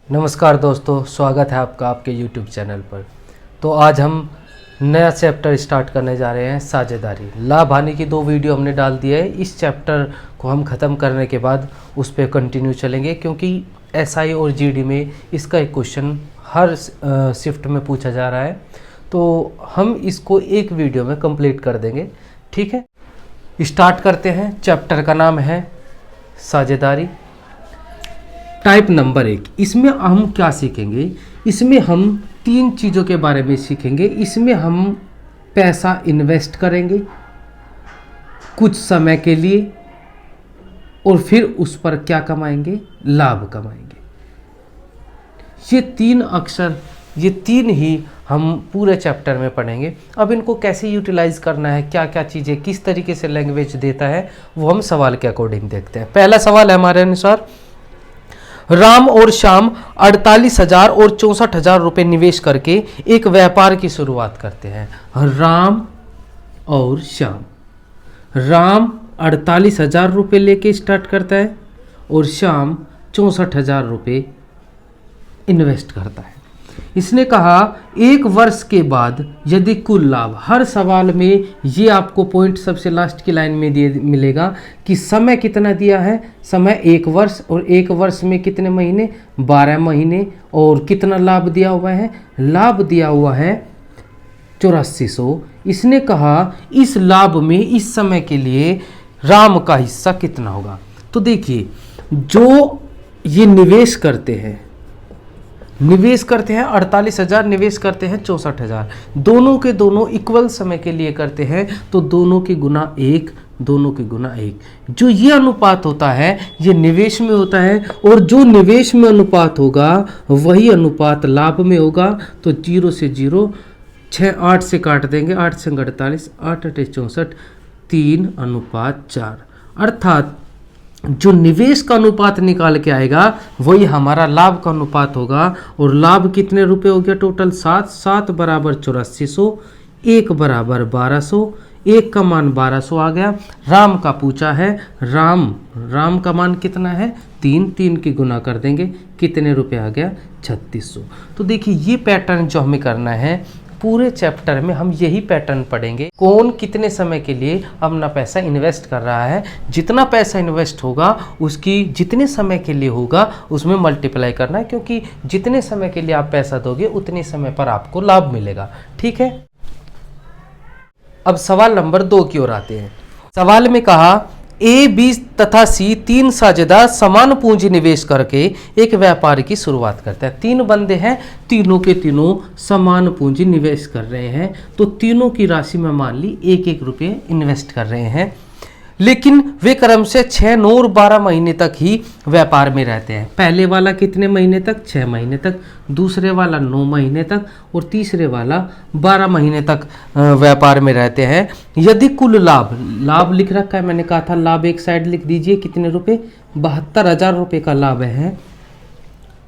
नमस्कार दोस्तों, स्वागत है आपका आपके YouTube चैनल पर। तो आज हम नया चैप्टर स्टार्ट करने जा रहे हैं, साझेदारी। लाभ हानि की 2 वीडियो हमने डाल दी है। इस चैप्टर को हम ख़त्म करने के बाद उस पर कंटिन्यू चलेंगे, क्योंकि SI और GD में इसका एक क्वेश्चन हर शिफ्ट में पूछा जा रहा है। तो हम इसको एक वीडियो में कंप्लीट कर देंगे, ठीक है। स्टार्ट करते हैं। चैप्टर का नाम है साझेदारी। Type number 1। इसमें हम क्या सीखेंगे? इसमें हम 3 चीज़ों के बारे में सीखेंगे। इसमें हम पैसा इन्वेस्ट करेंगे कुछ समय के लिए, और फिर उस पर क्या कमाएंगे? लाभ कमाएंगे। ये 3 अक्षर, ये 3 ही हम पूरे चैप्टर में पढ़ेंगे। अब इनको कैसे यूटिलाइज करना है, क्या क्या चीज़ें, किस तरीके से लैंग्वेज देता है, वो हम सवाल के अकॉर्डिंग देखते हैं। पहला सवाल है हमारे अनुसार, राम और श्याम 48,000 और 64,000 रुपये निवेश करके एक व्यापार की शुरुआत करते हैं। राम और श्याम, राम 48,000 रुपये लेके स्टार्ट करता है और श्याम 64,000 रुपये इन्वेस्ट करता है। इसने कहा 1 वर्ष के बाद यदि कुल लाभ, हर सवाल में ये आपको पॉइंट सबसे लास्ट की लाइन में दिए मिलेगा कि समय कितना दिया है। समय 1 वर्ष, और 1 वर्ष में कितने महीने? 12 महीने। और कितना लाभ दिया हुआ है? लाभ दिया हुआ है 8400। इसने कहा इस लाभ में इस समय के लिए राम का हिस्सा कितना होगा। तो देखिए, जो ये निवेश करते हैं 48,000, निवेश करते हैं 64,000, दोनों के दोनों इक्वल समय के लिए करते हैं, तो दोनों की गुना 1, दोनों की गुना 1। जो ये अनुपात होता है ये निवेश में होता है, और जो निवेश में अनुपात होगा वही अनुपात लाभ में होगा। तो 0 से 0, 6 8 से काट देंगे, 8 से 48, 8 8 64, 3:4। अर्थात जो निवेश का अनुपात निकाल के आएगा वही हमारा लाभ का अनुपात होगा। और लाभ कितने रुपए हो गया? टोटल 7, 7 बराबर 8400, 1 बराबर 1200, 1 का मान 1200 आ गया। राम का पूछा है, राम का मान कितना है? 3 की गुना कर देंगे, कितने रुपए आ गया? 3600। तो देखिए, ये पैटर्न जो हमें करना है, पूरे चैप्टर में हम यही पैटर्न पढ़ेंगे। कौन कितने समय के लिए अपना पैसा इन्वेस्ट कर रहा है, जितना पैसा इन्वेस्ट होगा उसकी जितने समय के लिए होगा उसमें मल्टीप्लाई करना है, क्योंकि जितने समय के लिए आप पैसा दोगे उतने समय पर आपको लाभ मिलेगा, ठीक है। अब सवाल नंबर 2 की ओर आते हैं। सवाल में कहा A, B तथा C 3 साझेदार समान पूंजी निवेश करके एक व्यापार की शुरुआत करते हैं। 3 बंदे हैं, तीनों के तीनों समान पूंजी निवेश कर रहे हैं। तो तीनों की राशि में मान ली 1-1 रुपये इन्वेस्ट कर रहे हैं, लेकिन वे क्रम से 6, 9 और 12 महीने तक ही व्यापार में रहते हैं। पहले वाला कितने महीने तक? 6 महीने तक, दूसरे वाला 9 महीने तक, और तीसरे वाला 12 महीने तक व्यापार में रहते हैं। यदि कुल लाभ लिख रखा है, मैंने कहा था लाभ एक साइड लिख दीजिए, कितने रुपए? 72,000 रुपये का लाभ है।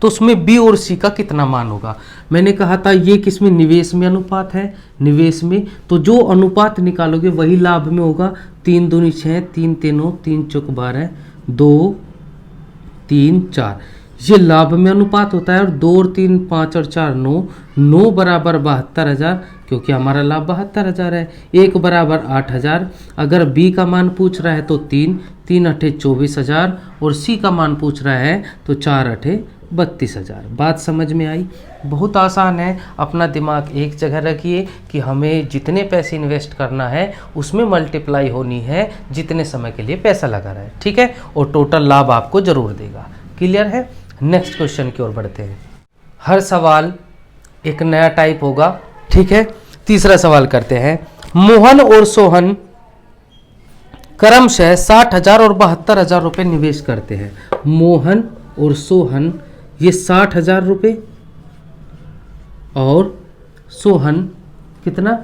तो उसमें B और C का कितना मान होगा? मैंने कहा था ये किसमें? निवेश में अनुपात है, निवेश में। तो जो अनुपात निकालोगे वही लाभ में होगा। 3 दूनी 6, 3 3 3 चौक 12, 2 3 4, ये लाभ में अनुपात होता है। और 2 और 3 5 और 4 9 बराबर 72,000, क्योंकि हमारा लाभ 72,000 है। 1 बराबर 8,000। अगर B का मान पूछ रहा है तो 3 8 24,000, और C का मान पूछ रहा है तो 4 8 32,000। बात समझ में आई? बहुत आसान है। अपना दिमाग एक जगह रखिए कि हमें जितने पैसे इन्वेस्ट करना है उसमें मल्टीप्लाई होनी है जितने समय के लिए पैसा लगा रहा है, ठीक है। और टोटल लाभ आपको जरूर देगा। क्लियर है? नेक्स्ट क्वेश्चन की ओर बढ़ते हैं। हर सवाल एक नया टाइप होगा, ठीक है। तीसरा सवाल करते हैं। मोहन और सोहन क्रमशः 60,000 और 72,000 रुपये निवेश करते हैं। मोहन और सोहन ये 60,000 रुपये, और सोहन कितना?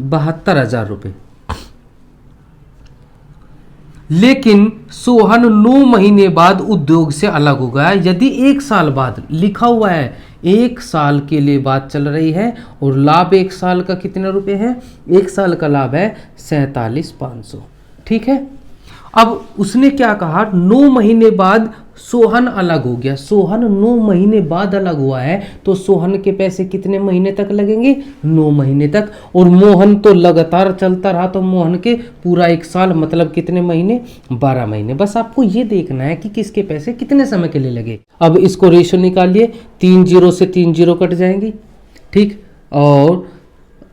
72,000 रुपये। लेकिन सोहन 9 महीने बाद उद्योग से अलग हो गया। यदि 1 साल बाद, लिखा हुआ है 1 साल के लिए बात चल रही है, और लाभ 1 साल का कितने रुपए है? 1 साल का लाभ है 47,500, ठीक है। अब उसने क्या कहा, 9 महीने बाद सोहन अलग हो गया। सोहन 9 महीने बाद अलग हुआ है, तो सोहन के पैसे कितने महीने तक लगेंगे, 9 महीने तक। और मोहन तो लगातार चलता रहा, तो मोहन के पूरा 1 साल मतलब कितने महीने, 12 महीने। बस आपको ये देखना है कि किसके पैसे कितने समय के लिए लगे। अब इसको रेशो निकालिए, 3 0 से 3 0 कट जाएंगी, ठीक। और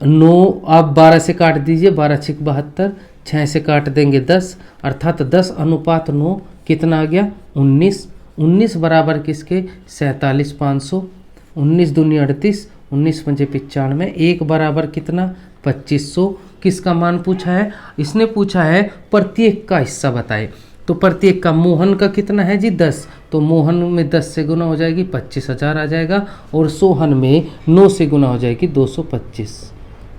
9 आप 12 से काट दीजिए, 12 6 72, 6 से काट देंगे 10, अर्थात 10 अनुपात 9 कितना आ गया, 19। 19 बराबर किसके, 47 500। 19 दूनी 38, 19 पंजे 95, 1 बराबर कितना, 2500। किसका मान पूछा है, इसने पूछा है प्रत्येक का हिस्सा बताए। तो प्रत्येक का, मोहन का कितना है जी 10, तो मोहन में 10 से गुना हो जाएगी 25,000 आ जाएगा, और सोहन में 9 से गुना हो जाएगी 225।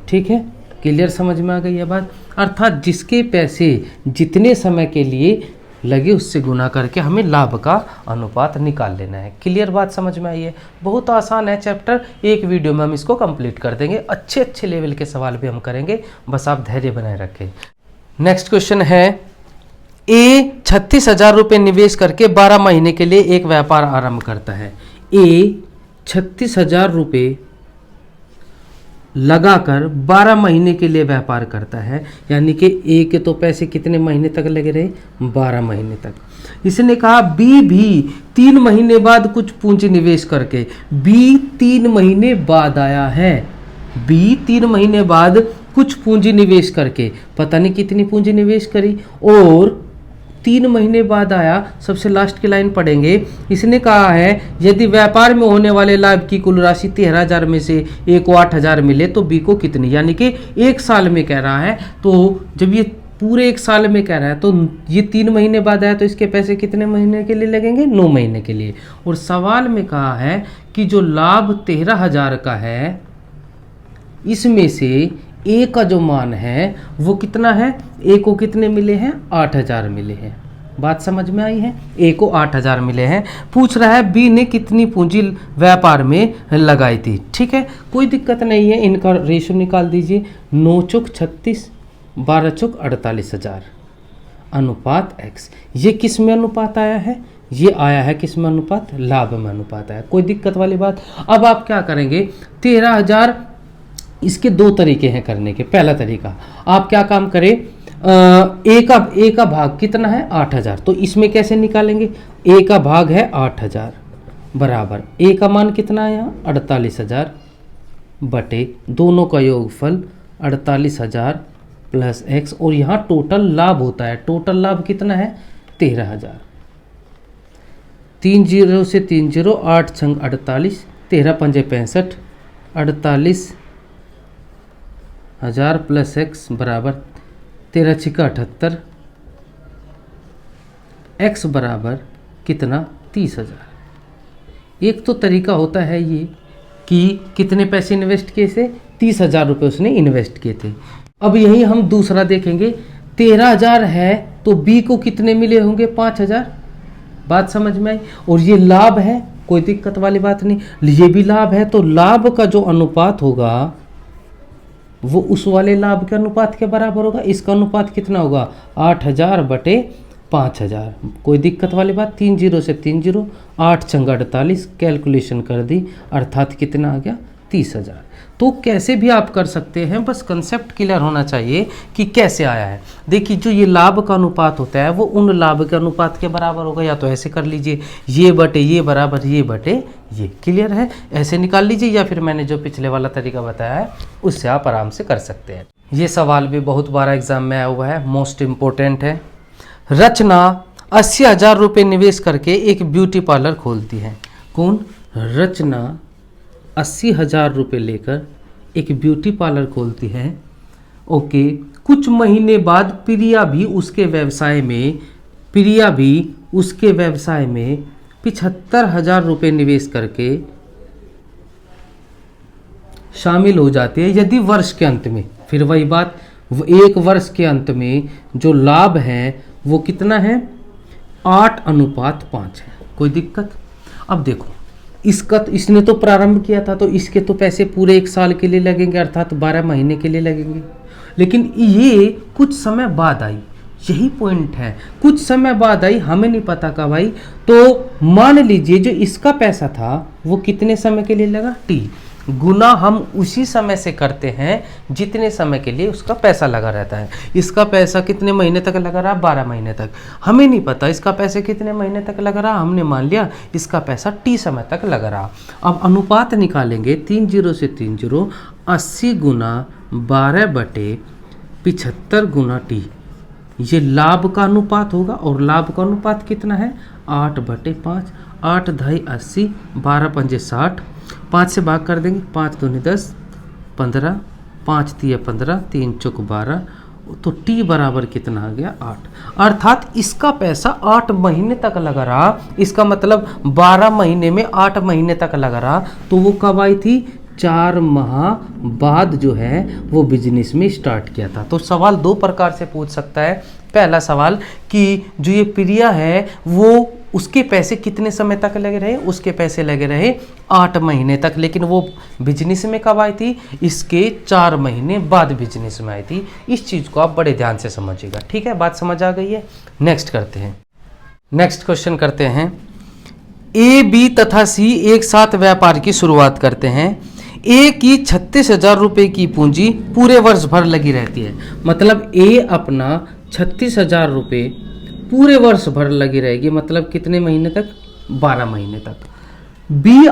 ठीक है, क्लियर, समझ में आ गई है बात। अर्थात जिसके पैसे जितने समय के लिए लगे उससे गुना करके हमें लाभ का अनुपात निकाल लेना है। क्लियर बात, समझ में आई है। बहुत आसान है चैप्टर, एक वीडियो में हम इसको कंप्लीट कर देंगे। अच्छे अच्छे लेवल के सवाल भी हम करेंगे, बस आप धैर्य बनाए रखें। नेक्स्ट क्वेश्चन है, ए 36,000 रुपये निवेश करके 12 महीने के लिए एक व्यापार आरंभ करता है। ए 36,000 रुपये लगाकर 12 महीने के लिए व्यापार करता है, यानी कि ए के तो पैसे कितने महीने तक लगे रहे, 12 महीने तक। इसने कहा बी भी 3 महीने बाद कुछ पूंजी निवेश करके, बी 3 महीने बाद आया है, बी 3 महीने बाद कुछ पूंजी निवेश करके, पता नहीं कितनी पूंजी निवेश करी, और 3 महीने बाद आया। सबसे लास्ट की लाइन पढ़ेंगे। इसने कहा है यदि व्यापार में होने वाले लाभ की कुल राशि 13,000 में से ए को 8,000 मिले तो बी को कितनी, यानी कि 1 साल में कह रहा है। तो जब ये पूरे 1 साल में कह रहा है तो ये 3 महीने बाद आया, तो इसके पैसे कितने महीने के लिए लगेंगे, 9 महीने के लिए। और सवाल में कहा है कि जो लाभ 13,000 का है, इसमें से ए का जो मान है वो कितना है, ए को कितने मिले हैं, 8,000 मिले हैं। बात समझ में आई है, ए को 8,000 मिले हैं। पूछ रहा है बी ने कितनी पूंजी व्यापार में लगाई थी। ठीक है, कोई दिक्कत नहीं है, इनका रेशो निकाल दीजिए। 9 चौक 36, 12 चौक 48,000 अनुपात x। ये किस में अनुपात आया है, ये आया है किस में अनुपात, लाभ में अनुपात आया। कोई दिक्कत वाली बात। अब आप क्या करेंगे, 13,000, इसके 2 तरीके हैं करने के। पहला तरीका, आप क्या काम करें, ए का भाग कितना है, 8,000, तो इसमें कैसे निकालेंगे, ए का भाग है 8,000 बराबर ए का मान कितना है यहाँ, 48,000 बटे दोनों का योगफल 48,000 प्लस x, और यहाँ टोटल लाभ होता है। टोटल लाभ कितना है, 13,000। 3 0 से 3 0, 8 छंग 48, 13 पंजे 65, 48,000 प्लस x बराबर 13 छिका 78, x बराबर कितना, 30,000। एक तो तरीका होता है ये कि कितने पैसे इन्वेस्ट किए थे, 30,000 रुपये उसने इन्वेस्ट किए थे। अब यही हम दूसरा देखेंगे, 13,000 है तो बी को कितने मिले होंगे, 5,000। बात समझ में आई। और ये लाभ है, कोई दिक्कत वाली बात नहीं, ये भी लाभ है, तो लाभ का जो अनुपात होगा वो उस वाले लाभ के अनुपात के बराबर होगा। इसका अनुपात कितना होगा, 8,000 बटे 5,000। कोई दिक्कत वाली बात। 3 0 से 3 0, 8 छंग 48, कैलकुलेशन कर दी, अर्थात कितना आ गया, 30,000। तो कैसे भी आप कर सकते हैं, बस कंसेप्ट क्लियर होना चाहिए कि कैसे आया है। देखिए, जो ये लाभ का अनुपात होता है वो उन लाभ के अनुपात के बराबर होगा। या तो ऐसे कर लीजिए, ये बटे ये बराबर ये बटे ये, क्लियर है, ऐसे निकाल लीजिए, या फिर मैंने जो पिछले वाला तरीका बताया है उससे आप आराम से कर सकते हैं। ये सवाल भी बहुत बार एग्जाम में आया हुआ है, मोस्ट इम्पोर्टेंट है। रचना 80,000 रुपये निवेश करके एक ब्यूटी पार्लर खोलती है। कौन, रचना 80,000 रुपये लेकर एक ब्यूटी पार्लर खोलती है। ओके, कुछ महीने बाद प्रिया भी उसके व्यवसाय में 75,000 रुपये निवेश करके शामिल हो जाती है। यदि वर्ष के अंत में, फिर वही बात, 1 वर्ष के अंत में जो लाभ है वो कितना है, 8:5 है। कोई दिक्कत। अब देखो, इसका तो इसने तो प्रारंभ किया था, तो इसके तो पैसे पूरे 1 साल के लिए लगेंगे, अर्थात 12 महीने के लिए लगेंगे। लेकिन ये कुछ समय बाद आई, यही पॉइंट है। कुछ समय बाद आई, हमें नहीं पता कब आई। तो मान लीजिए जो इसका पैसा था वो कितने समय के लिए लगा, टी, गुना हम उसी समय से करते हैं जितने समय के लिए उसका पैसा लगा रहता है। इसका पैसा कितने महीने तक लगा रहा, 12 महीने तक। हमें नहीं पता इसका पैसा कितने महीने तक लगा रहा, हमने मान लिया इसका पैसा टी समय तक लगा रहा। अब अनुपात निकालेंगे, 3 0 से 3 0, 80 गुना 12/75 गुना टी। ये लाभ का अनुपात होगा, और लाभ का अनुपात कितना है, 8/5। 8 ढाई 80, 12 पंजे 60, 5 से भाग कर देंगे, 5 दूनी 10, 15, 5 तिया 15, 3 चौक 12, तो टी बराबर कितना आ गया, 8। अर्थात इसका पैसा 8 महीने तक लगा रहा। इसका मतलब 12 महीने में 8 महीने तक लगा रहा। तो वो कब आई थी, 4 माह बाद जो है वो बिजनेस में स्टार्ट किया था। तो सवाल दो प्रकार से पूछ सकता है। पहला सवाल कि जो ये प्रिया है वो उसके पैसे कितने समय तक लगे रहे, उसके पैसे लगे रहे 8 महीने तक, लेकिन वो बिजनेस में कब आई थी, इसके 4 महीने बाद बिजनेस में आई थी। इस चीज़ को आप बड़े ध्यान से समझिएगा, ठीक है, बात समझ आ गई है। नेक्स्ट करते हैं, नेक्स्ट क्वेश्चन करते हैं। ए, बी तथा सी एक साथ व्यापार की शुरुआत करते हैं। ए की 36,000 रुपये की पूंजी पूरे वर्ष भर लगी रहती है। मतलब ए अपना 36,000 रुपये पूरे वर्ष भर लगी रहेगी, मतलब कितने महीने तक, 12 महीने तक। बी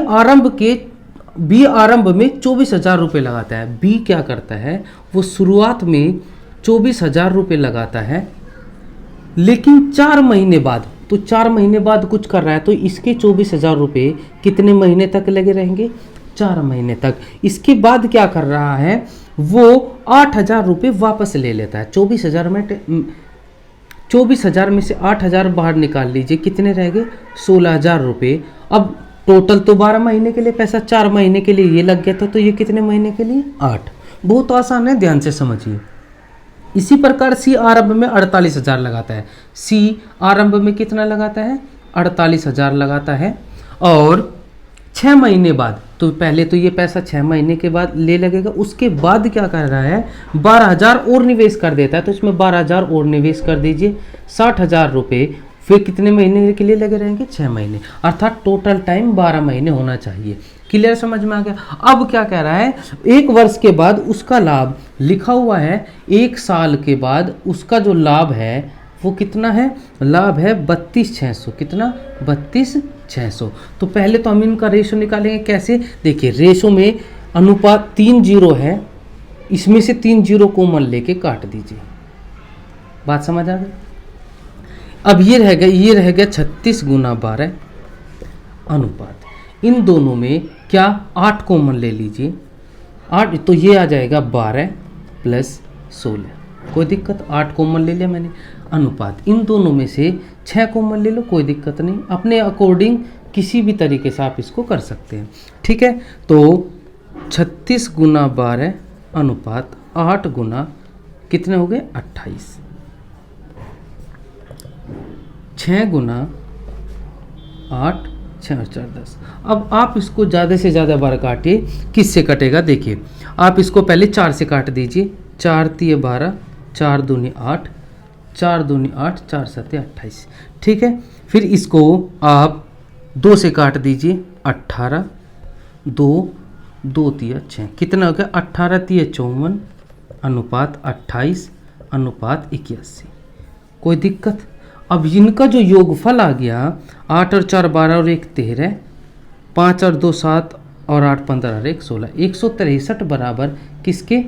आरंभ में 24,000 रुपये लगाता है। बी क्या करता है, वो शुरुआत में 24,000 रुपये लगाता है, लेकिन 4 महीने बाद, तो 4 महीने बाद कुछ कर रहा है, तो इसके 24,000 रुपये कितने महीने तक लगे रहेंगे, 4 महीने तक। इसके बाद क्या कर रहा है, वो 8,000 रुपये वापस ले लेता है। 24,000 में से 8,000 बाहर निकाल लीजिए, कितने रह गए, 16,000 रुपये। अब टोटल तो 12 महीने के लिए पैसा, 4 महीने के लिए ये लग गया था, तो ये कितने महीने के लिए, 8। बहुत आसान है, ध्यान से समझिए। इसी प्रकार सी आरंभ में 48,000 लगाता है। सी आरंभ में कितना लगाता है, 48,000 लगाता है, और 6 महीने बाद, तो पहले तो ये पैसा 6 महीने के बाद ले लगेगा। उसके बाद क्या कर रहा है, 12,000 और निवेश कर देता है। तो इसमें 12,000 और निवेश कर दीजिए, 60,000 रुपये। फिर कितने महीने के लिए लगे रहेंगे, 6 महीने। अर्थात टोटल टाइम 12 महीने होना चाहिए। क्लियर, समझ में आ गया। अब क्या कह रहा है, 1 वर्ष के बाद उसका लाभ लिखा हुआ है, 1 साल के बाद उसका जो लाभ है वो कितना है, लाभ है 32,600। कितना, 32,600। तो पहले तो हम इनका रेशो निकालेंगे। कैसे, देखिए रेशो में अनुपात 3 0 है, इसमें से 3 0 कॉमन लेके काट दीजिए। बात समझ आ गई। अब ये रह गया 36 गुना 12 अनुपात। इन दोनों में क्या 8 कॉमन ले लीजिए, 8, तो ये आ जाएगा 12 + 16। कोई दिक्कत, 8 कॉमन ले लिया मैंने। अनुपात इन दोनों में से 6 कॉमन ले लो, कोई दिक्कत नहीं। अपने अकॉर्डिंग किसी भी तरीके से आप इसको कर सकते हैं, ठीक है। तो 36 गुना 12 अनुपात 8 गुना कितने हो गए, 28। 6 गुना 8, 6 और 4 10। अब आप इसको ज़्यादा से ज़्यादा बार काटिए। किससे कटेगा, देखिए आप इसको पहले 4 से काट दीजिए। 4 तिये 12, 4 दूनी 8, 4 दूनी 8, 4 सत्ते 28, ठीक है। फिर इसको आप 2 से काट दीजिए, 18, 2 तिया 6, कितना हो गया, 18 तिया 54 अनुपात 28 अनुपात 81। कोई दिक्कत। अब इनका जो योगफल आ गया, 8 और 4 12 और 1 13, 5 और 2 7 और 8 15 और 1 16, 163 बराबर किसके,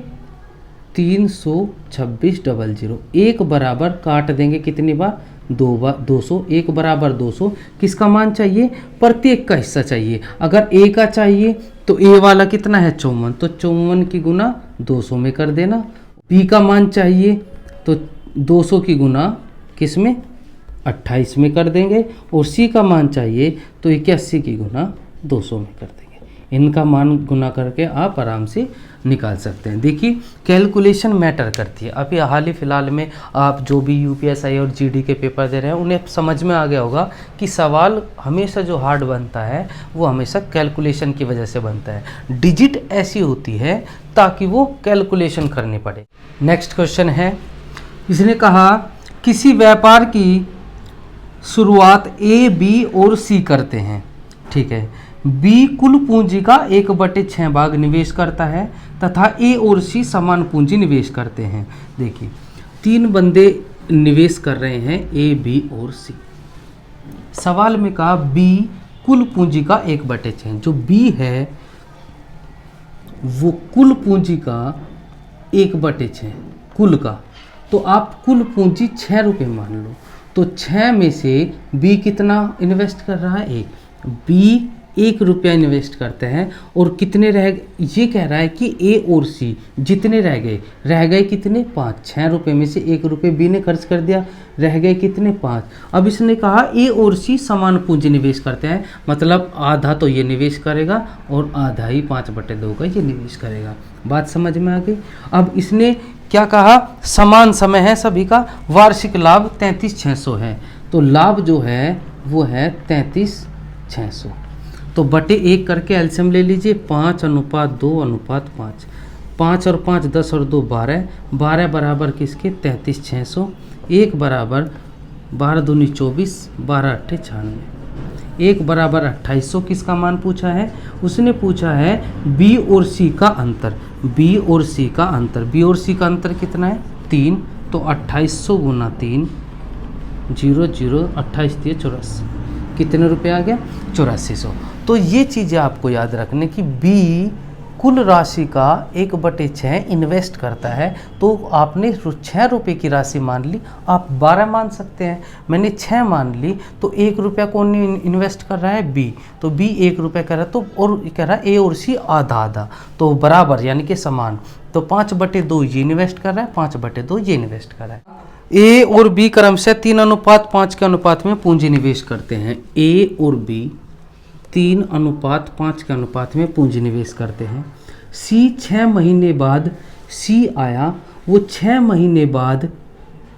326,000। 1 बराबर काट देंगे कितनी बार, 2 बार, 200। 1 बराबर 200। किसका मान चाहिए, प्रत्येक का हिस्सा चाहिए। अगर ए का चाहिए तो ए वाला कितना है, 54, तो 54 की गुना 200 में कर देना। बी का मान चाहिए तो 200 की गुना किस में, 28 में कर देंगे। और सी का मान चाहिए तो 81 की गुना 200 में कर देंगे। इनका मान गुना करके आप आराम से निकाल सकते हैं। देखिए कैलकुलेशन मैटर करती है। अभी हाल ही फिलहाल में आप जो भी यूपीएसआई और जीडी के पेपर दे रहे हैं उन्हें समझ में आ गया होगा कि सवाल हमेशा जो हार्ड बनता है वो हमेशा कैलकुलेशन की वजह से बनता है। डिजिट ऐसी होती है ताकि वो कैलकुलेशन करनी पड़े। नेक्स्ट क्वेश्चन है, इसने कहा किसी व्यापार की शुरुआत ए, बी और सी करते हैं, ठीक है। बी कुल पूंजी का 1/6 भाग निवेश करता है तथा ए और सी समान पूंजी निवेश करते हैं। देखिए 3 बंदे निवेश कर रहे हैं, ए, बी और सी। सवाल में कहा बी कुल पूंजी का 1/6, जो बी है वो कुल पूंजी का 1/6 कुल का, तो आप कुल पूंजी 6 रुपये मान लो, तो 6 में से बी कितना इन्वेस्ट कर रहा है, 1। बी 1 रुपया इन्वेस्ट करते हैं और कितने रह, ये कह रहा है कि ए और सी जितने रह गए कितने, 5। 6 रुपये में से 1 रुपये बी ने खर्च कर दिया, रह गए कितने, 5। अब इसने कहा ए और सी समान पूंजी निवेश करते हैं, मतलब आधा तो ये निवेश करेगा और आधा ही 5/2 का ये निवेश करेगा। बात समझ में आ गई। अब इसने क्या कहा, समान समय है सभी का, वार्षिक लाभ 33,600 है, तो लाभ जो है वो है 33,600। तो बटे 1 करके एलसीएम ले लीजिए, 5:2:5। 5 और 5 10 और 2 12, 12 बराबर किसके, 33,600। 1 बराबर 12 दूनी 24, 12 अट्ठे 96। 1 बराबर 2800 किसका मान पूछा है, उसने पूछा है बी और सी का अंतर। बी और सी का अंतर, बी और सी का अंतर कितना है, 3, तो 2800 गुना 3, 0 0 28 दिए 84, कितने रुपए आ गया, 8400। तो ये चीज़ें आपको याद रखने की, बी कुल राशि का 1/6 इन्वेस्ट करता है, तो आपने 6 रुपये की राशि मान ली, आप 12 मान सकते हैं। मैंने 6 मान ली, तो 1 रुपया कौन इन्वेस्ट कर रहा है, बी, तो बी 1 रुपया कर रहा है, तो और कह रहा है ए और सी आधा आधा, तो बराबर यानी कि समान, तो 5/2 ये इन्वेस्ट कर रहा है, 5/2 ये इन्वेस्ट कर रहा है। ए और बी क्रमशः 3:5 के अनुपात में पूंजी निवेश करते हैं। ए और बी 3:5 के अनुपात में पूंजी निवेश करते हैं। सी 6 महीने बाद, सी आया, वो 6 महीने बाद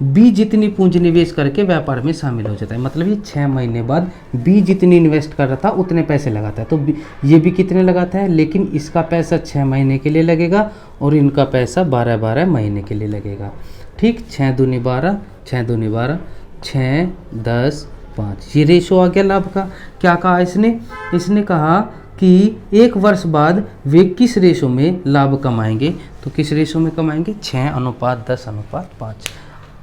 बी जितनी पूंजी निवेश करके व्यापार में शामिल हो जाता है, मतलब ये 6 महीने बाद बी जितनी इन्वेस्ट कर रहा था उतने पैसे लगाता है, तो ये भी कितने लगाता है, लेकिन इसका पैसा 6 महीने के लिए लगेगा और इनका पैसा 12 महीने के लिए लगेगा। ठीक, 6 दूनी 12, 6 दूनी 12, 6 10 5, ये रेशो आ गया लाभ का। क्या कहा इसने कहा कि 1 वर्ष बाद वे किस रेशो में लाभ कमाएंगे, तो किस रेशो में कमाएंगे, 6:10:5।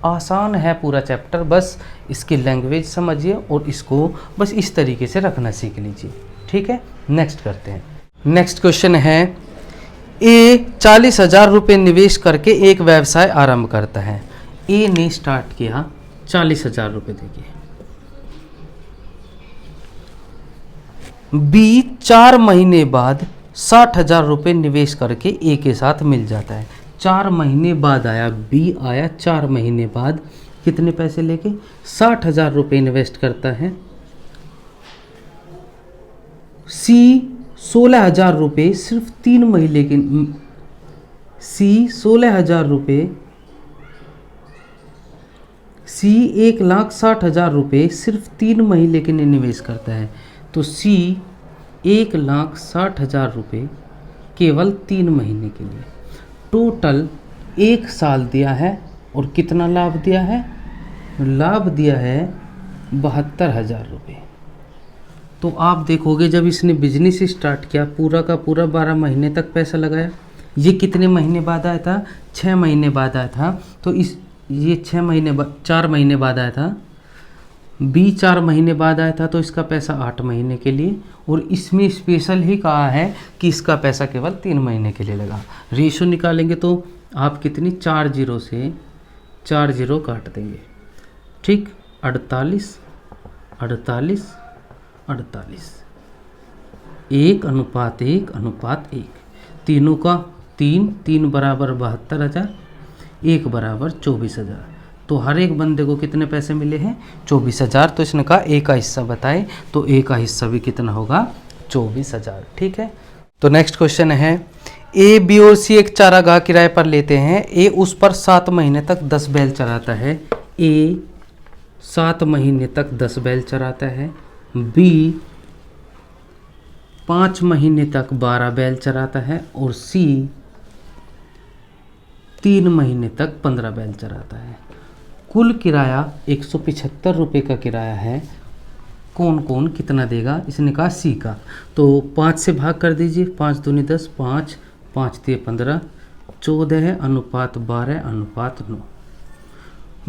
आसान है पूरा चैप्टर, बस इसकी लैंग्वेज समझिए और इसको बस इस तरीके से रखना सीख लीजिए। ठीक है, नेक्स्ट करते हैं। नेक्स्ट क्वेश्चन है, ए 40,000 रुपये निवेश करके एक व्यवसाय आरंभ करता है। ए ने स्टार्ट किया 40,000 रुपये देके, बी 4 महीने बाद 60,000 रुपये निवेश करके ए के साथ मिल जाता है। 4 महीने बाद आया, बी आया 4 महीने बाद, कितने पैसे लेके, 60,000 रुपये इन्वेस्ट करता है। सी 16,000 रुपये सिर्फ 3 महीने के, सी 16,000 रुपये, सी 1,60,000 रुपये सिर्फ 3 महीने के लिए निवेश करता है, तो सी 1,60,000 रुपये केवल 3 महीने के लिए, टोटल 1 साल दिया है और कितना लाभ दिया है, लाभ दिया है 72,000 रुपये। तो आप देखोगे जब इसने बिजनेस स्टार्ट किया, पूरा का पूरा 12 महीने तक पैसा लगाया, ये कितने महीने बाद आया था, 6 महीने बाद आया था, तो ये 4 महीने बाद आया था, बी 4 महीने बाद आया था, तो इसका पैसा 8 महीने के लिए, और इसमें स्पेशल ही कहा है कि इसका पैसा केवल 3 महीने के लिए लगा। रेशो निकालेंगे तो आप कितनी, 4 जीरो से 4 जीरो काट देंगे, ठीक, 48 48 48, 1:1:1, तीनों का 3 बराबर 72,000, 1 बराबर 24,000, तो हर एक बंदे को कितने पैसे मिले हैं, 24,000। तो इसने कहा ए का हिस्सा बताए, तो ए का हिस्सा भी कितना होगा, 24,000। ठीक है, तो नेक्स्ट क्वेश्चन है, ए, बी और सी एक चारागाह किराए पर लेते हैं। ए उस पर 7 महीने तक 10 बैल चराता है। ए 7 महीने तक 10 बैल चराता है। बी 5 महीने तक 12 बैल चराता है और सी 3 महीने तक 15 बैल चराता है। कुल किराया 175 रुपये का किराया है, कौन कौन कितना देगा, इसने कहा सी का। तो 5 से भाग कर दीजिए, 5 दूनी 10, 5 5 3 15, 14 है अनुपात 12 अनुपात 9,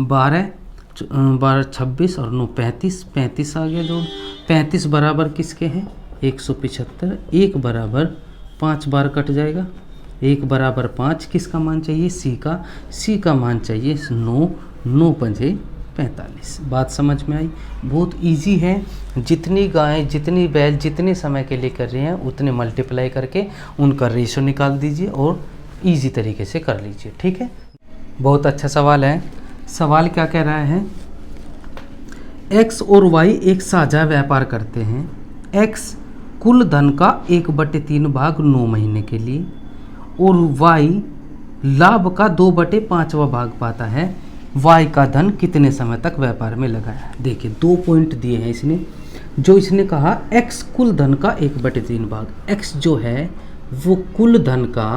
12 12 26 और 9 35, 35 आ गया जो 35 बराबर किसके हैं 175, 1 बराबर 5 बार कट जाएगा, 1 बराबर 5, किसका मान चाहिए सी का, सी का मान चाहिए 9, 9 पंजे 45। बात समझ में आई? बहुत इजी है, जितनी गायें जितनी बैल जितने समय के लिए कर रहे हैं उतने मल्टीप्लाई करके उनका रेशो निकाल दीजिए और इजी तरीके से कर लीजिए, ठीक है। बहुत अच्छा सवाल है। सवाल क्या कह रहा है, एक्स और वाई एक साझा व्यापार करते हैं, एक्स कुल धन का 1/3 भाग 9 महीने के लिए और वाई लाभ का 2/5वां भाग पाता है, वाई का धन कितने समय तक व्यापार में लगाया। देखिए 2 पॉइंट दिए हैं इसने, जो इसने कहा एक्स कुल धन का 1/3 भाग, एक्स जो है वो कुल धन का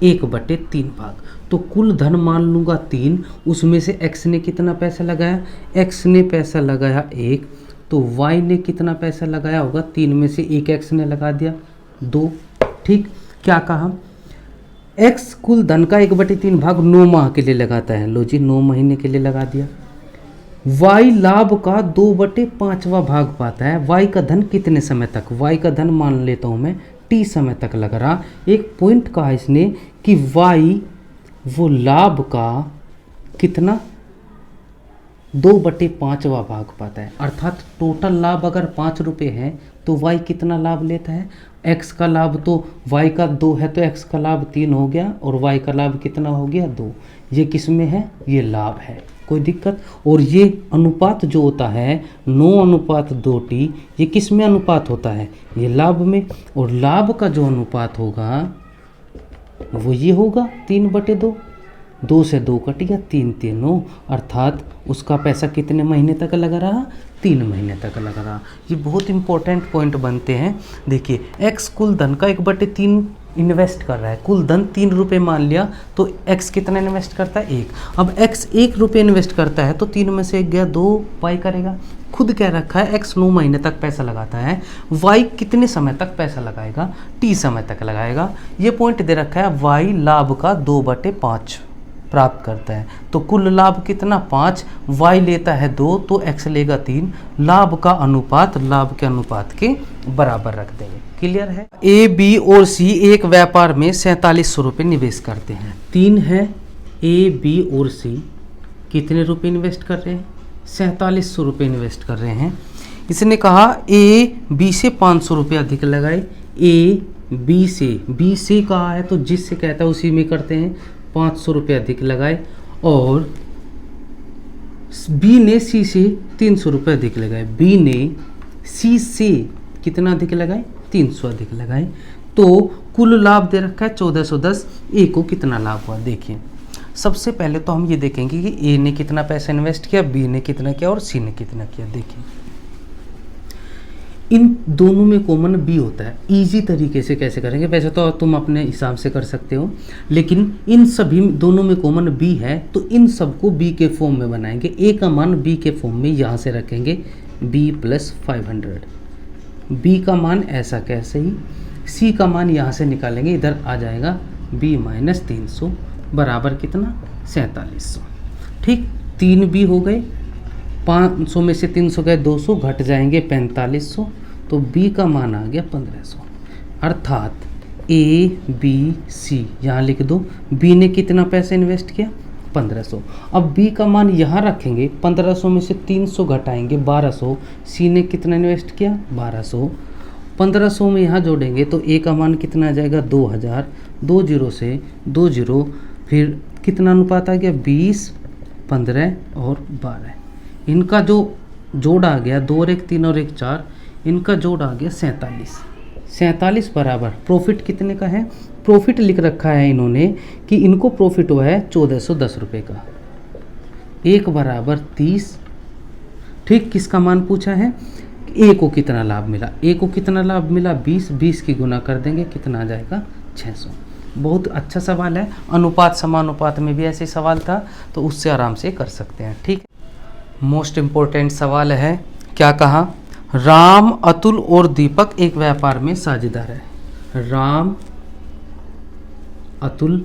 1/3 भाग, तो कुल धन मान लूँगा 3, उसमें से एक्स ने कितना पैसा लगाया, एक्स ने पैसा लगाया 1, तो वाई ने कितना पैसा लगाया होगा, 3 में से 1 एक्स ने लगा दिया 2, ठीक। क्या कहा, एक्स कुल धन का 1/3 भाग 9 माह के लिए लगाता है, लो जी 9 महीने के लिए लगा दिया। वाई लाभ का 2/5वां भाग पाता है, वाई का धन कितने समय तक, वाई का धन मान लेता हूँ मैं टी समय तक लग रहा। एक पॉइंट कहा इसने कि वाई वो लाभ का कितना 2/5वां भाग पाता है, अर्थात टोटल लाभ अगर 5 रुपये है तो वाई कितना लाभ लेता है, एक्स का लाभ तो वाई का 2 है तो एक्स का लाभ 3 हो गया और वाई का लाभ कितना हो गया 2, ये किस में है, ये लाभ है, कोई दिक्कत। और ये अनुपात जो होता है 9:2t, ये किस में अनुपात होता है, ये लाभ में, और लाभ का जो अनुपात होगा वो ये होगा 3/2, 2 से 2 कट गया, 3 3 9, अर्थात उसका पैसा कितने महीने तक लगा रहा, 3 महीने तक लगा रहा। ये बहुत इंपॉर्टेंट पॉइंट बनते हैं। देखिए एक्स कुल धन का 1/3 इन्वेस्ट कर रहा है, कुल धन 3 रुपये मान लिया तो एक्स कितना इन्वेस्ट करता है 1, अब एक्स 1 रुपये इन्वेस्ट करता है तो 3 में से 1 गया 2 वाई करेगा, खुद कह रखा है एक्स 9 महीने तक पैसा लगाता है, वाई कितने समय तक पैसा लगाएगा, टी समय तक लगाएगा। ये पॉइंट दे रखा है वाई लाभ का 2/5 प्राप्त करता है, तो कुल लाभ कितना 5, वाई लेता है 2 तो एक्स लेगा 3, लाभ का अनुपात लाभ के अनुपात के बराबर रख देंगे। क्लियर है। ए बी और सी एक व्यापार में 4700 रुपये निवेश करते हैं, 3 है ए बी और सी कितने रुपये इन्वेस्ट कर रहे हैं, 4700 रुपये इन्वेस्ट कर रहे हैं। इसने कहा ए बी से 500 रुपये अधिक लगाए, ए बी से कहा है तो जिससे कहता है उसी में करते हैं, 500 रुपये अधिक लगाए, और बी ने सी से 300 रुपये अधिक लगाए, बी ने सी से कितना अधिक लगाए 300 अधिक लगाए, तो कुल लाभ दे रखा है 1410, ए को कितना लाभ हुआ। देखिए सबसे पहले तो हम ये देखेंगे कि ए ने कितना पैसा इन्वेस्ट किया, बी ने कितना किया और सी ने कितना किया। देखिए इन दोनों में कॉमन बी होता है, इजी तरीके से कैसे करेंगे, वैसे तो तुम अपने हिसाब से कर सकते हो, लेकिन इन सभी दोनों में कॉमन बी है तो इन सबको बी के फॉर्म में बनाएंगे, ए का मान बी के फॉर्म में यहाँ से रखेंगे बी प्लस 500, बी का मान ऐसा कैसे ही, सी का मान यहाँ से निकालेंगे, इधर आ जाएगा बी माइनस 300 बराबर कितना 4700, ठीक। 3 बी हो गए, 500 में से 300 गए 200, घट जाएंगे 4500, तो बी का मान आ गया 1500, अर्थात ए बी सी यहाँ लिख दो, बी ने कितना पैसा इन्वेस्ट किया 1500, अब बी का मान यहाँ रखेंगे, 1500 में से 300 घटाएंगे 1200, सी ने कितना इन्वेस्ट किया 1200, 1500 में यहाँ जोड़ेंगे तो ए का मान कितना आ जाएगा 2000, 20 से 20, फिर कितना अनुपात आ गया 20, 15 और 12, इनका जो जोड़ आ गया 2 और 1 3 और 1 4, इनका जोड़ आ गया 47 बराबर प्रॉफिट कितने का है, प्रॉफिट लिख रखा है इन्होंने कि इनको प्रॉफिट हुआ है 1410 रुपये का, 1 बराबर 30, ठीक। किसका मान पूछा है, ए को कितना लाभ मिला, ए को कितना लाभ मिला 20, 20 की गुना कर देंगे कितना आ जाएगा 600, बहुत अच्छा सवाल है। अनुपात समानुपात में भी ऐसे सवाल था, तो उससे आराम से कर सकते हैं। ठीक है, मोस्ट इम्पोर्टेंट सवाल है, क्या कहा, राम, अतुल और दीपक एक व्यापार में साझेदार है। राम, अतुल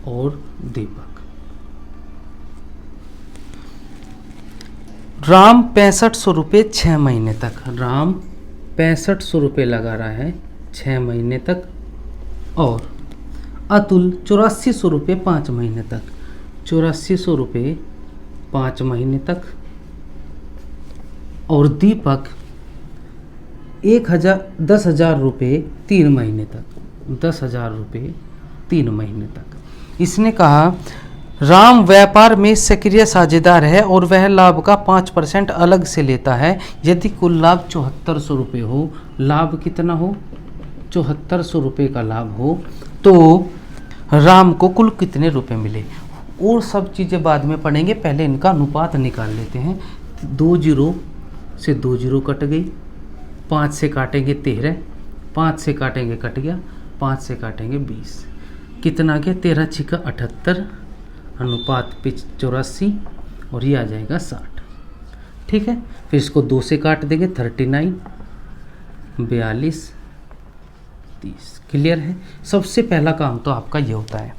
और दीपक। राम 6500 रुपये 6 महीने तक, राम 6500 रुपये लगा रहा है 6 महीने तक, और अतुल 8400 रुपये 5 महीने तक, 8400 रुपये 5 महीने तक, और दीपक 10,000 रुपये 3 महीने तक, 10,000 रुपये 3 महीने तक। इसने कहा राम व्यापार में सक्रिय साझेदार है और वह लाभ का 5% अलग से लेता है। यदि कुल लाभ 7400 रुपये हो, लाभ कितना हो, 7400 रुपये का लाभ हो, तो राम को कुल कितने रुपए मिले। और सब चीज़ें बाद में पढ़ेंगे, पहले इनका अनुपात निकाल लेते हैं। 2 जीरो से 2 जीरो कट गई, 5 से काटेंगे 13, 5 से काटेंगे कट गया, 5 से काटेंगे 20, कितना गया, 13 छिका 78, अनुपात 84, और ये आ जाएगा 60। ठीक है, फिर इसको 2 से काट देंगे 39, 42, 30। क्लियर है। सबसे पहला काम तो आपका ये होता है,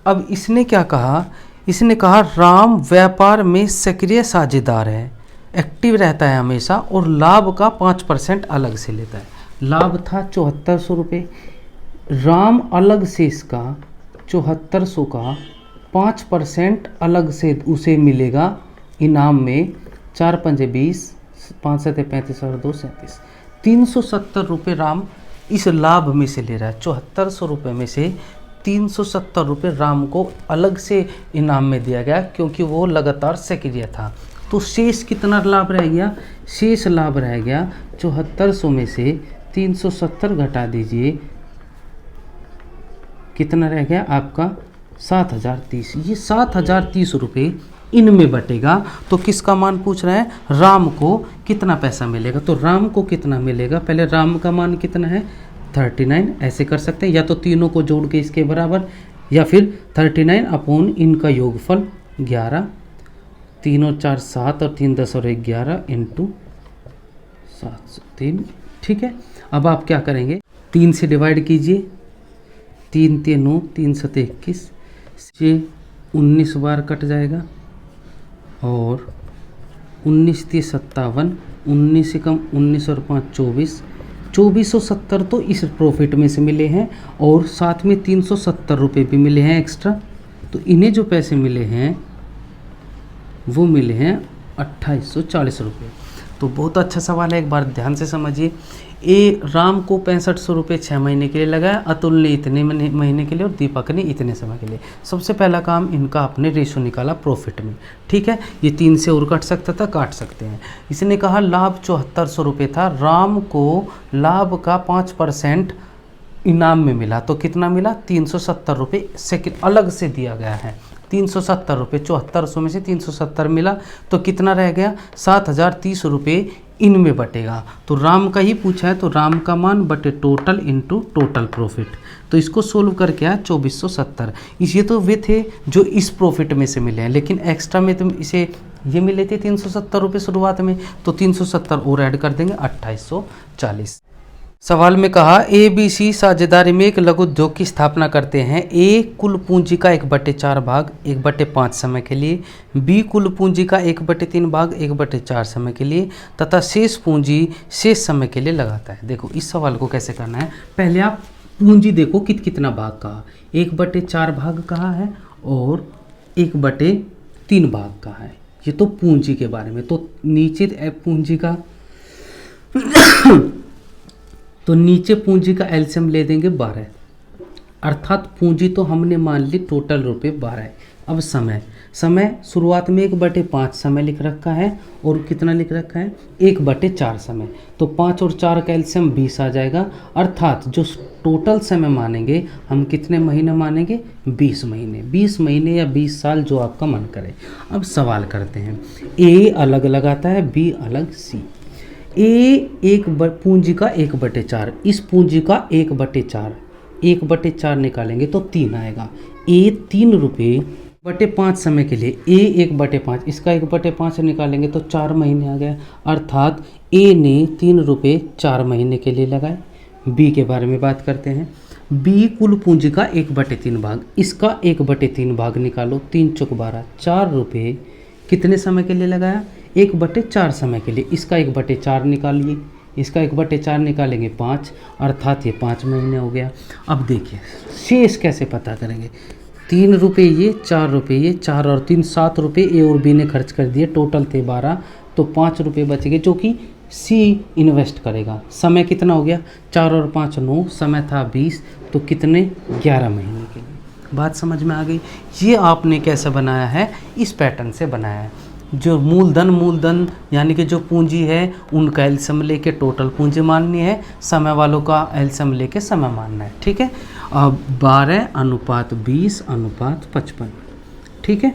अब इसने क्या कहा, इसने कहा राम व्यापार में सक्रिय साझेदार है, एक्टिव रहता है हमेशा, और लाभ का 5% अलग से लेता है। लाभ था 7400 रुपये, राम अलग से इसका 7400 का 5% अलग से उसे मिलेगा इनाम में। 4 पंजे 20, 5 सते 35 और 2 37, 370 रुपये राम इस लाभ में से ले रहा है। 7400 रुपये में से 370 रुपये राम को अलग से इनाम में दिया गया, क्योंकि वो लगातार सक्रिय था। तो शेष कितना लाभ रह गया, शेष लाभ रह गया 7400 में से 370 घटा दीजिए, कितना रह गया आपका 7030। ये 7030 रुपये इनमें बटेगा। तो किसका मान पूछ रहा है, राम को कितना पैसा मिलेगा। तो राम को कितना मिलेगा, पहले राम का मान कितना है 39, ऐसे कर सकते हैं, या तो तीनों को जोड़ के इसके बराबर, या फिर 39 अपॉन इनका योगफल 11, 3 और 4 7 और 3 10 और 1 11 इंटू 703। ठीक है, अब आप क्या करेंगे, 3 से डिवाइड कीजिए, 3 3 9, 3 7 21 से 19 बार कट जाएगा, और 19 3 57, 19 से कम 19 और 5 24, 2470 तो इस प्रॉफिट में से मिले हैं, और साथ में 370 रुपये भी मिले हैं एक्स्ट्रा। तो इन्हें जो पैसे मिले हैं वो मिले हैं 2840 रुपये। तो बहुत अच्छा सवाल है, एक बार ध्यान से समझिए। राम को 6500 रुपये 6 महीने के लिए लगाया, अतुल ने इतने महीने के लिए, और दीपक ने इतने समय के लिए। सबसे पहला काम इनका आपने रेशो निकाला प्रॉफिट में। ठीक है, ये 3 से और कट सकता था, काट सकते हैं। इसने कहा लाभ 7400 रुपये था, राम को लाभ का 5% इनाम में मिला, तो कितना मिला 370 रुपये से अलग से दिया गया है। 370 रुपये, 7400 में से 370 मिला, तो कितना रह गया 7030 रुपये इनमें बटेगा। तो राम का ही पूछा है, तो राम का मान बटे टोटल इंटू टोटल प्रॉफिट। तो इसको सोल्व करके आया 2470। ये तो वे थे जो इस प्रॉफिट में से मिले हैं, लेकिन एक्स्ट्रा में तो इसे ये मिले थे 370 रुपये शुरुआत में, तो 370 और ऐड कर देंगे 2840। सवाल में कहा ABC साझेदारी में एक लघु उद्योग की स्थापना करते हैं। A कुल पूंजी का 1/4 भाग 1/5 समय के लिए, B कुल पूंजी का 1/3 भाग 1/4 समय के लिए, तथा शेष पूंजी शेष समय के लिए लगाता है। देखो इस सवाल को कैसे करना है, पहले आप पूंजी देखो कितना भाग कहा, 1/4 भाग कहा है और 1/3 भाग कहा है। ये तो पूंजी के बारे में। तो नीचे पूंजी का तो नीचे पूंजी का एलसीएम ले देंगे 12, अर्थात पूंजी तो हमने मान ली टोटल रुपये 12 है। अब समय, समय शुरुआत में 1/5 समय लिख रखा है और कितना लिख रखा है 1/4 समय, तो 5 और 4 का एलसीएम 20 आ जाएगा। अर्थात जो टोटल समय मानेंगे हम कितने महीने मानेंगे 20 महीने, 20 महीने या 20 साल जो आपका मन करे। अब सवाल करते हैं, ए अलग लगाता है, बी अलग, सी। ए पूंजी का 1/4, इस पूंजी का 1/4, 1/4 निकालेंगे तो 3 आएगा। ए 3 रुपये बटे 5 समय के लिए, ए 1/5, इसका 1/5 निकालेंगे तो 4 महीने आ गया। अर्थात ए ने 3 रुपये 4 महीने के लिए लगाए। बी के बारे में बात करते हैं। बी कुल पूंजी का 1/3 भाग, इसका 1/3 भाग निकालो, 3 चौक 12, 4 रुपये कितने समय के लिए लगाया 1/4 समय के लिए, इसका 1/4 निकालिए, इसका 1/4 निकालेंगे 5, अर्थात ये 5 महीने हो गया। अब देखिए शेष कैसे पता करेंगे, 3 रुपये ये, 4 रुपये ये, 4 और 3 7 रुपये ए और बी ने खर्च कर दिए, टोटल थे 12, तो 5 रुपये बच गए जो कि सी इन्वेस्ट करेगा। समय कितना हो गया 4 और 5 9, समय था 20, तो कितने 11 महीने के लिए। बात समझ में आ गई। ये आपने कैसे बनाया है, इस पैटर्न से बनाया है। जो मूलधन यानी कि जो पूंजी है उनका एलसीएम लेके टोटल पूंजी माननी है, समय वालों का एलसीएम लेके समय मानना है। ठीक है। अब 12:20:55, ठीक है।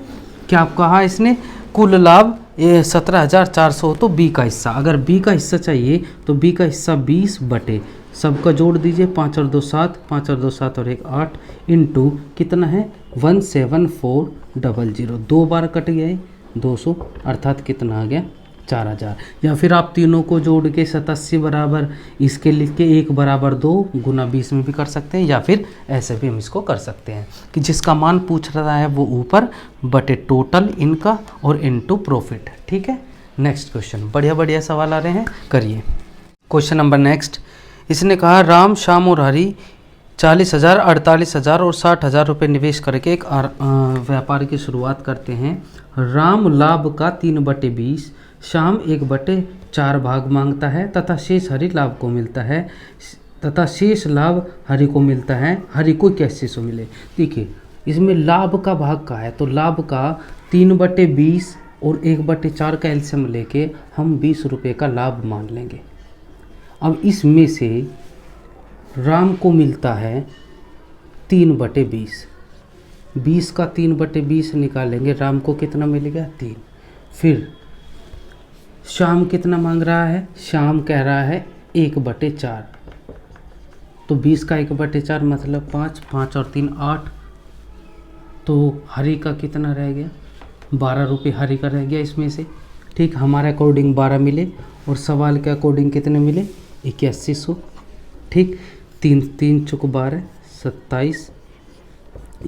क्या आप कहा इसने कुल लाभ 17,400 तो बी का हिस्सा, अगर बी का हिस्सा चाहिए तो बी का हिस्सा 20 बटे सबका जोड़ दीजिए, 5 और 2 7, 5 और 2 7 और 1 8 इंटू कितना है 17400, 2 बार कट गया 200, अर्थात कितना आ गया 4000। या फिर आप तीनों को जोड़ के 87 बराबर इसके लिख के 1 बराबर 2 गुना 20 में भी कर सकते हैं, या फिर ऐसे भी हम इसको कर सकते हैं कि जिसका मान पूछ रहा है वो ऊपर बटे टोटल इनका और इनटू प्रॉफिट। ठीक है। नेक्स्ट क्वेश्चन, बढ़िया बढ़िया सवाल आ रहे हैं, करिए। क्वेश्चन नंबर नेक्स्ट, इसने कहा राम, श्याम और हरि 40,000, 48,000 और 60,000 रुपये निवेश करके एक व्यापार की शुरुआत करते हैं। राम लाभ का 3/20, श्याम 1/4 भाग मांगता है तथा शेष हरि लाभ को मिलता है, तथा शेष लाभ हरि को मिलता है। हरि को कैसे सो मिले, देखिए इसमें लाभ का भाग का है, तो लाभ का 3/20 और 1/4 का एलसीएम लेके हम 20 रुपये का लाभ मान लेंगे। अब इसमें से राम को मिलता है 3/20, 20 का 3/20 निकालेंगे, राम को कितना मिलेगा 3। फिर श्याम कितना मांग रहा है, श्याम कह रहा है 1/4, तो 20 का 1/4 मतलब 5, 5 और 3 8, तो हरि का कितना रह गया 12 रुपये हरि का रह गया इसमें से। ठीक, हमारे अकॉर्डिंग 12 मिले और सवाल के अकॉर्डिंग कितने मिले 8100। ठीक, 3 3 चौक 12 27,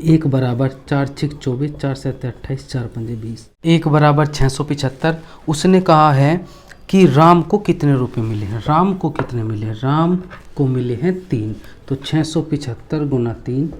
1 बराबर 4 6 24, 4 7 28, 4 5 20, 1 बराबर 675। उसने कहा है कि राम को कितने रुपए मिले हैं, राम को कितने मिले हैं, राम को मिले हैं 3, तो 675 गुना 3,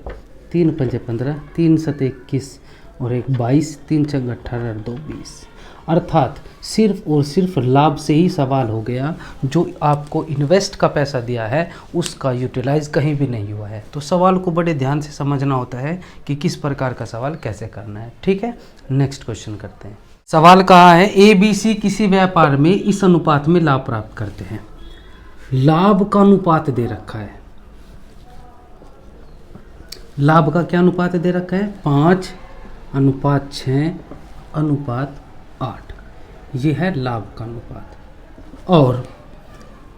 3 5 15, 3 7 21 और 1 22, 3 6 18 2 20। अर्थात सिर्फ और सिर्फ लाभ से ही सवाल हो गया, जो आपको इन्वेस्ट का पैसा दिया है उसका यूटिलाइज कहीं भी नहीं हुआ है। तो सवाल को बड़े ध्यान से समझना होता है कि किस प्रकार का सवाल कैसे करना है। ठीक है, नेक्स्ट क्वेश्चन करते हैं। सवाल कहा है ए बी सी किसी व्यापार में इस अनुपात में लाभ प्राप्त करते हैं। लाभ का अनुपात दे रखा है, लाभ का क्या अनुपात दे रखा है 5:6:8, ये है लाभ का अनुपात। और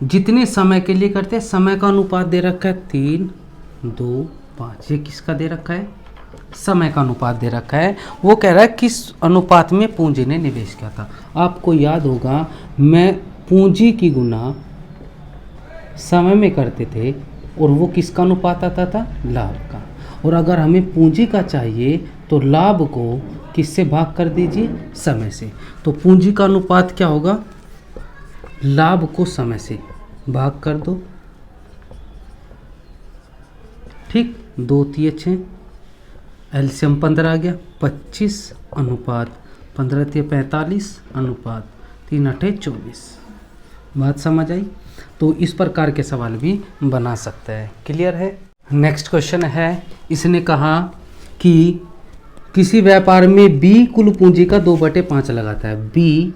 जितने समय के लिए करते हैं समय का अनुपात दे रखा है 3 2 5, ये किसका दे रखा है समय का अनुपात दे रखा है। वो कह रहा है किस अनुपात में पूंजी ने निवेश किया था। आपको याद होगा मैं पूंजी की गुना समय में करते थे और वो किसका अनुपात आता था लाभ का। और अगर हमें पूंजी का चाहिए तो लाभ को किससे भाग कर दीजिए समय से। तो पूंजी का अनुपात क्या होगा, लाभ को समय से भाग कर दो। ठीक, 2 3 6, एलसीएम 15 आ गया, 25:15, 3 45 अनुपात 3 8 24। बात समझ आई। तो इस प्रकार के सवाल भी बना सकते हैं। क्लियर है। नेक्स्ट क्वेश्चन है, इसने कहा कि किसी व्यापार में बी कुल पूंजी का 2/5 लगाता है। बी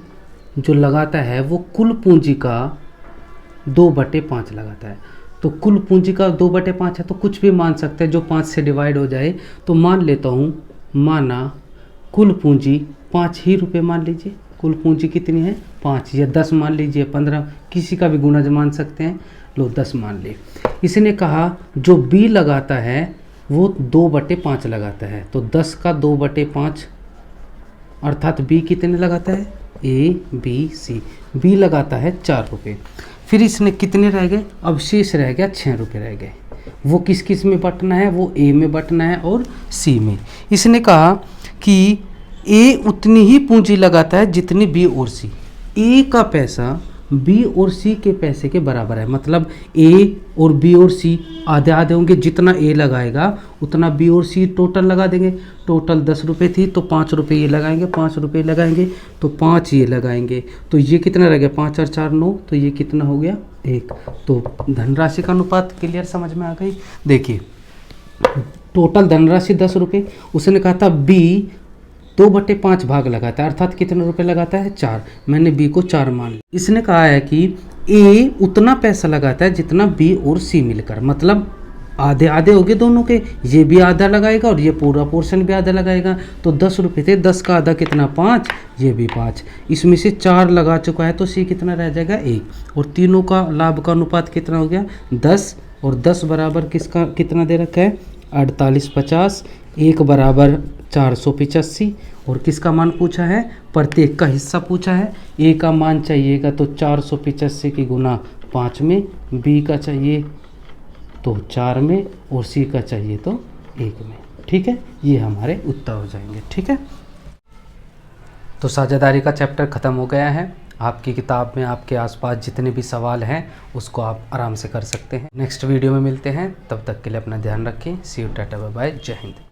जो लगाता है वो कुल पूंजी का 2/5 लगाता है। तो कुल पूंजी का 2/5 है तो कुछ भी मान सकते हैं जो 5 से डिवाइड हो जाए। तो मान लेता हूँ, माना कुल पूंजी 5 ही रुपये मान लीजिए। कुल पूंजी कितनी है 5, या 10 मान लीजिए, 15, किसी का भी गुना मान सकते हैं। लो 10 मान ले। इसने कहा जो बी लगाता है वो 2/5 लगाता है। तो 10 का 2/5 अर्थात बी कितने लगाता है, ए बी सी। बी लगाता है 4 रुपये। फिर इसने कितने रह गए, अब शेष रह गया 6 रुपये रह गए। वो किस किस में बंटना है, वो ए में बंटना है और सी में। इसने कहा कि ए उतनी ही पूंजी लगाता है जितनी बी और सी। ए का पैसा बी और सी के पैसे के बराबर है। मतलब ए और बी और सी आधे आधे होंगे। जितना ए लगाएगा उतना बी और सी टोटल लगा देंगे। टोटल 10 रुपये थी तो 5 रुपये ये लगाएंगे, 5 रुपये लगाएंगे तो 5 ये लगाएंगे। तो ये कितना रह गया, 5 और 4 9, तो ये कितना हो गया 1। तो धनराशि का अनुपात क्लियर समझ में आ गई। देखिए टोटल धनराशि 10 रुपये। उसने कहा था बी 2/5 भाग लगाता है, अर्थात कितने रुपए लगाता है 4। मैंने बी को 4 मान लिया। इसने कहा है कि ए उतना पैसा लगाता है जितना बी और सी मिलकर। मतलब आधे आधे हो गए दोनों के, ये भी आधा लगाएगा और ये पूरा पोर्शन भी आधा लगाएगा। तो 10 रुपये थे, 10 का आधा कितना 5, ये भी 5। इसमें से 4 लगा चुका है तो सी कितना रह जाएगा 1। और तीनों का लाभ का अनुपात कितना हो गया 10। और 10 बराबर किसका कितना दे रखा है 48 50। 1 बराबर 485। और किसका मान पूछा है, प्रत्येक का हिस्सा पूछा है। ए का मान चाहिएगा तो 485 की गुना 5 में, बी का चाहिए तो 4 में और सी का चाहिए तो 1 में। ठीक है, ये हमारे उत्तर हो जाएंगे। ठीक है, तो साझेदारी का चैप्टर ख़त्म हो गया है। आपकी किताब में आपके आसपास जितने भी सवाल हैं उसको आप आराम से कर सकते हैं। नेक्स्ट वीडियो में मिलते हैं, तब तक के लिए अपना ध्यान रखें। सी यू, टाटा बाय बाय, जय हिंद।